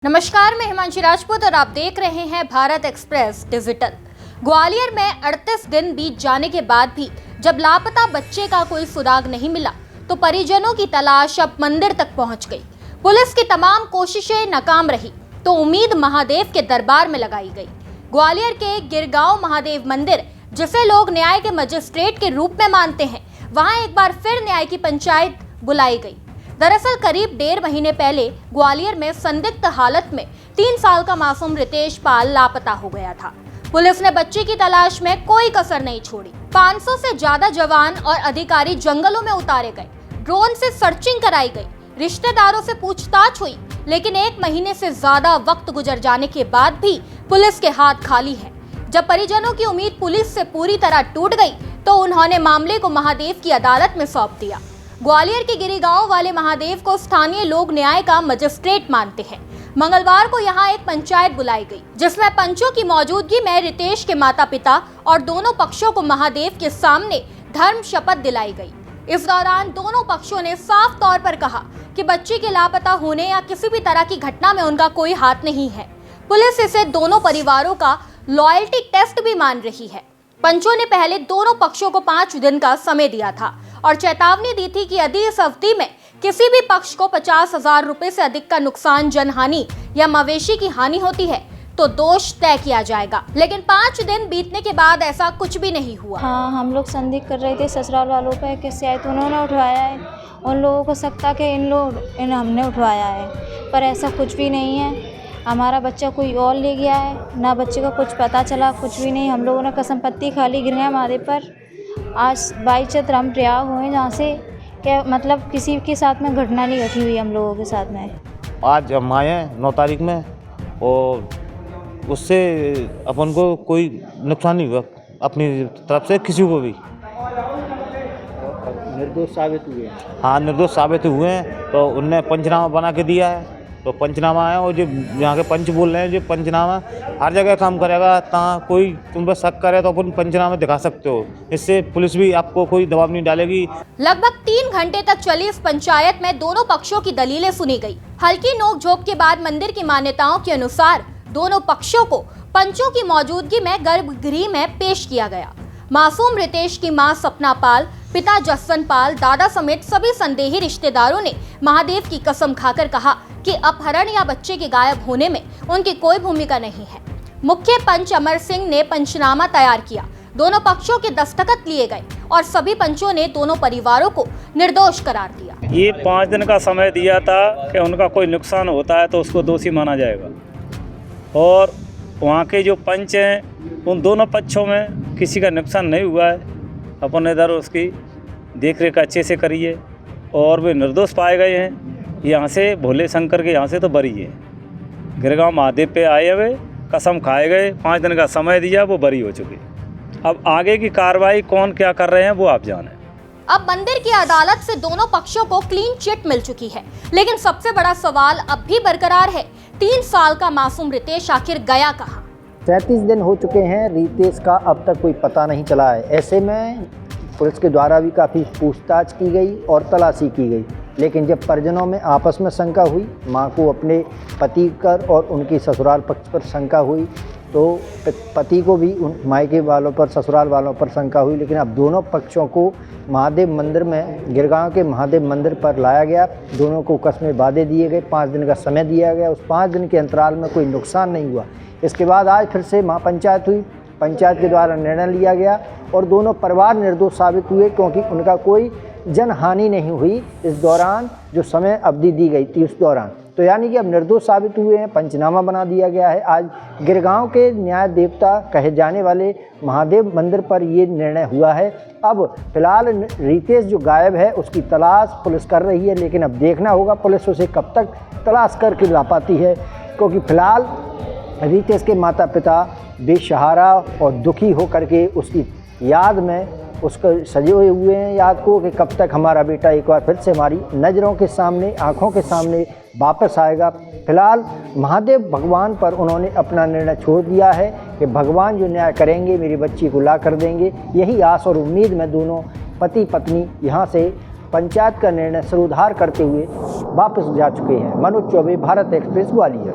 नमस्कार, मैं हिमांशी राजपूत और आप देख रहे हैं भारत एक्सप्रेस डिजिटल। ग्वालियर में 38 दिन बीत जाने के बाद भी जब लापता बच्चे का कोई सुराग नहीं मिला तो परिजनों की तलाश अब मंदिर तक पहुंच गई। पुलिस की तमाम कोशिशें नाकाम रही तो उम्मीद महादेव के दरबार में लगाई गई। ग्वालियर के गिरगांव महादेव मंदिर, जिसे लोग न्याय के मजिस्ट्रेट के रूप में मानते हैं, वहां एक बार फिर न्याय की पंचायत बुलाई गई। दरअसल करीब 1.5 महीने पहले ग्वालियर में संदिग्ध हालत में 3 साल का मासूम रितेश पाल लापता हो गया था। पुलिस ने बच्चे की तलाश में कोई कसर नहीं छोड़ी। 500 से ज्यादा जवान और अधिकारी जंगलों में उतारे गए, ड्रोन से सर्चिंग कराई गई, रिश्तेदारों से पूछताछ हुई, लेकिन 1 महीने से ज्यादा वक्त गुजर जाने के बाद भी पुलिस के हाथ खाली है। जब परिजनों की उम्मीद पुलिस से पूरी तरह टूट गई तो उन्होंने मामले को महादेव की अदालत में सौंप दिया। ग्वालियर के गिरिगांव वाले महादेव को स्थानीय लोग न्याय का मजिस्ट्रेट मानते हैं। मंगलवार को यहां एक पंचायत बुलाई गई, जिसमें पंचों की मौजूदगी में रितेश के माता पिता और दोनों पक्षों को महादेव के सामने धर्म शपथ दिलाई गई। इस दौरान दोनों पक्षों ने साफ तौर पर कहा कि बच्चे के लापता होने या किसी भी तरह की घटना में उनका कोई हाथ नहीं है। पुलिस इसे दोनों परिवारों का लॉयल्टी टेस्ट भी मान रही है। पंचों ने पहले दोनों पक्षों को 5 दिन का समय दिया था और चेतावनी दी थी कि यदि इस अवधि में किसी भी पक्ष को 50,000 रुपए से अधिक का नुकसान, जनहानि या मवेशी की हानि होती है तो दोष तय किया जाएगा। लेकिन 5 दिन बीतने के बाद ऐसा कुछ भी नहीं हुआ। हाँ, हम लोग संदिग्ध कर रहे थे ससुराल वालों पर कि शायद उन्होंने उठवाया है। उन लोगों को शक था कि हमने उठवाया है, पर ऐसा कुछ भी नहीं है। हमारा बच्चा कोई और ले गया है, ना बच्चे का कुछ पता चला, कुछ भी नहीं। हम लोगों ने कसम पत्ती खाली गिरगांव महादेव पर आज 22 चैत्र हम प्रयाग हुए, जहाँ से क्या मतलब किसी के साथ में घटना नहीं घटी हुई हम लोगों के साथ में। आज हम आए हैं 9 तारीख में और उससे अपन को कोई नुकसान नहीं हुआ अपनी तरफ से किसी को भी। निर्दोष साबित हुए? हाँ, निर्दोष साबित हुए हैं। तो उनने पंचनामा बना के दिया है, तो पंचनामा है और जो यहाँ के पंच बोल रहे हैं, जो पंचनामा हर जगह काम करेगा। तहाँ कोई तुम पर शक करे तो अपन पंचनामा दिखा सकते हो, इससे पुलिस भी आपको कोई दबाव नहीं डालेगी। लगभग 3 घंटे तक चली इस पंचायत में दोनों पक्षों की दलीलें सुनी गई। हल्की नोकझोंक के बाद मंदिर की मान्यताओं के अनुसार दोनों पक्षों को पंचों की मौजूदगी में गर्भगृह में पेश किया गया। मासूम रितेश की मां सपना पाल, पिता जसवंत पाल, दादा समेत सभी संदेही रिश्तेदारों ने महादेव की कसम खाकर कहा कि अपहरण या बच्चे के गायब होने में उनकी कोई भूमिका नहीं है। मुख्य पंच अमर सिंह ने पंचनामा तैयार किया, दोनों पक्षों के दस्तखत लिए गए और सभी पंचों ने दोनों परिवारों को निर्दोष करार दिया। ये 5 दिन का समय दिया था कि उनका कोई नुकसान होता है तो उसको दोषी माना जाएगा, और वहाँ के जो पंच हैं उन दोनों पक्षों में किसी का नुकसान नहीं हुआ है। अपन इधर उसकी देखरेख अच्छे से करिए और वे निर्दोष पाए गए हैं। यहाँ से भोले शंकर के यहाँ से तो बरी है। गिरगांव महादेव पे आए हुए, कसम खाए गए, 5 दिन का समय दिया, वो बरी हो चुके। अब आगे की कार्रवाई कौन क्या कर रहे हैं वो आप जानें। अब मंदिर की अदालत से दोनों पक्षों को क्लीन चिट मिल चुकी है, लेकिन सबसे बड़ा सवाल अब भी बरकरार है, 3 साल का मासूम रितेश आखिर गया कहाँ? 37 दिन हो चुके हैं, रितेश का अब तक कोई पता नहीं चला है। ऐसे में पुलिस के द्वारा भी काफ़ी पूछताछ की गई और तलाशी की गई, लेकिन जब परिजनों में आपस में शंका हुई, मां को अपने पति पर और उनकी ससुराल पक्ष पर शंका हुई, तो पति को भी उन मायके वालों पर, ससुराल वालों पर शंका हुई। लेकिन अब दोनों पक्षों को महादेव मंदिर में, गिरगांव के महादेव मंदिर पर लाया गया। दोनों को कस्में वादे दिए गए, 5 दिन का समय दिया गया। उस 5 दिन के अंतराल में कोई नुकसान नहीं हुआ। इसके बाद आज फिर से महापंचायत हुई, पंचायत के द्वारा निर्णय लिया गया और दोनों परिवार निर्दोष साबित हुए, क्योंकि उनका कोई जनहानि नहीं हुई इस दौरान जो समय अवधि दी गई थी उस दौरान। तो यानी कि अब निर्दोष साबित हुए हैं, पंचनामा बना दिया गया है। आज गिरगांव के न्याय देवता कहे जाने वाले महादेव मंदिर पर ये निर्णय हुआ है। अब फिलहाल रितेश जो गायब है उसकी तलाश पुलिस कर रही है, लेकिन अब देखना होगा पुलिस उसे कब तक तलाश करके ला पाती है, क्योंकि फिलहाल रितेश के माता पिता बेसहारा और दुखी होकर के उसकी याद में उसको सजे हुए हैं, याद को कि कब तक हमारा बेटा एक बार फिर से हमारी नज़रों के सामने, आँखों के सामने वापस आएगा। फिलहाल महादेव भगवान पर उन्होंने अपना निर्णय छोड़ दिया है कि भगवान जो न्याय करेंगे मेरी बच्ची को ला कर देंगे। यही आस और उम्मीद में दोनों पति पत्नी यहाँ से पंचायत का निर्णय सिरोधार करते हुए वापस जा चुके हैं। मनोज चौबे, भारत एक्सप्रेस, ग्वालियर।